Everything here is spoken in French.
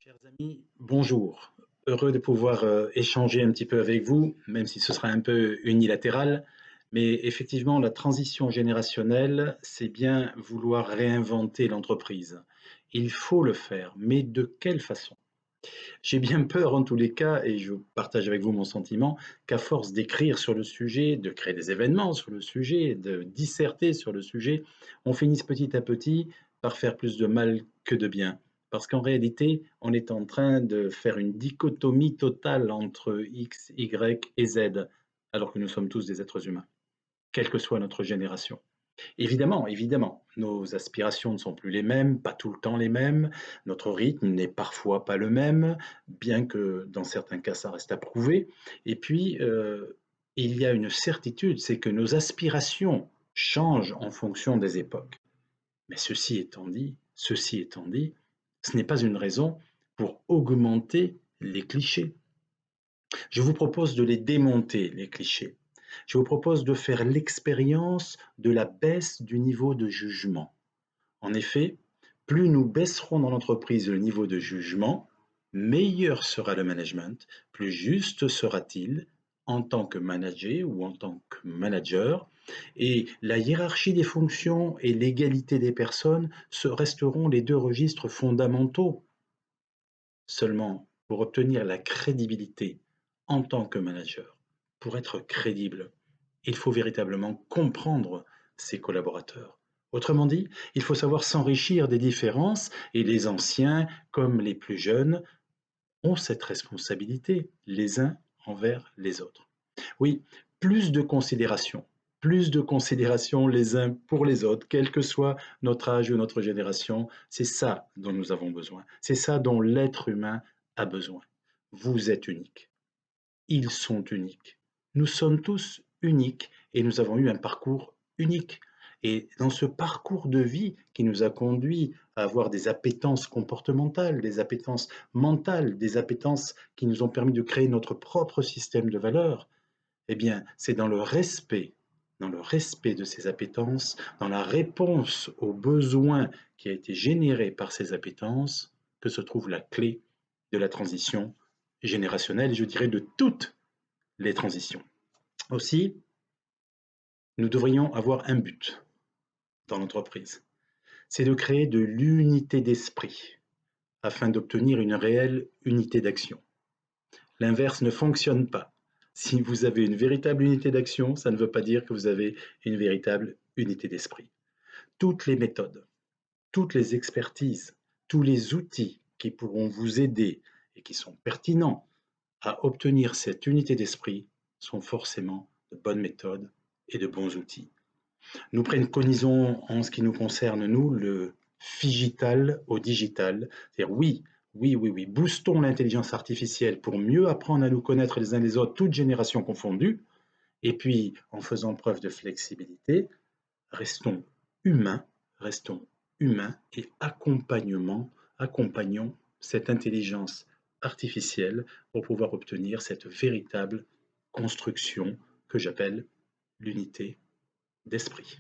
Chers amis, bonjour. Heureux de pouvoir échanger un petit peu avec vous, même si ce sera un peu unilatéral. Mais effectivement, la transition générationnelle, c'est bien vouloir réinventer l'entreprise. Il faut le faire, mais de quelle façon? J'ai bien peur en tous les cas, et je partage avec vous mon sentiment, qu'à force d'écrire sur le sujet, de créer des événements sur le sujet, de disserter sur le sujet, on finisse petit à petit par faire plus de mal que de bien. Parce qu'en réalité, on est en train de faire une dichotomie totale entre X, Y et Z, alors que nous sommes tous des êtres humains, quelle que soit notre génération. Évidemment, évidemment, nos aspirations ne sont plus les mêmes, pas tout le temps les mêmes, notre rythme n'est parfois pas le même, bien que dans certains cas ça reste à prouver. Et puis, il y a une certitude, c'est que nos aspirations changent en fonction des époques. Mais ceci étant dit, ce n'est pas une raison pour augmenter les clichés. Je vous propose de les démonter, les clichés. Je vous propose de faire l'expérience de la baisse du niveau de jugement. En effet, plus nous baisserons dans l'entreprise le niveau de jugement, meilleur sera le management, plus juste sera-t-il en tant que manager ou en tant que manager, et la hiérarchie des fonctions et l'égalité des personnes resteront les deux registres fondamentaux. Seulement, pour obtenir la crédibilité en tant que manager, pour être crédible, il faut véritablement comprendre ses collaborateurs. Autrement dit, il faut savoir s'enrichir des différences et les anciens, comme les plus jeunes, ont cette responsabilité les uns envers les autres. Oui, plus de considération les uns pour les autres, quel que soit notre âge ou notre génération, c'est ça dont nous avons besoin, c'est ça dont l'être humain a besoin. Vous êtes unique, ils sont uniques, nous sommes tous uniques et nous avons eu un parcours unique. Et dans ce parcours de vie qui nous a conduit à avoir des appétences comportementales, des appétences mentales, des appétences qui nous ont permis de créer notre propre système de valeurs, eh bien, c'est dans le respect de ces appétences, dans la réponse aux besoins qui a été généré par ces appétences, que se trouve la clé de la transition générationnelle, et je dirais de toutes les transitions. Aussi, nous devrions avoir un but dans l'entreprise, c'est de créer de l'unité d'esprit afin d'obtenir une réelle unité d'action. L'inverse ne fonctionne pas. Si vous avez une véritable unité d'action, ça ne veut pas dire que vous avez une véritable unité d'esprit. Toutes les méthodes, toutes les expertises, tous les outils qui pourront vous aider et qui sont pertinents à obtenir cette unité d'esprit sont forcément de bonnes méthodes et de bons outils. Nous préconisons en ce qui nous concerne, nous, le figital au digital. C'est-à-dire, oui, oui, oui, oui, boostons l'intelligence artificielle pour mieux apprendre à nous connaître les uns les autres, toutes générations confondues. Et puis, en faisant preuve de flexibilité, restons humains, restons humains et accompagnons cette intelligence artificielle pour pouvoir obtenir cette véritable construction que j'appelle l'unité d'esprit.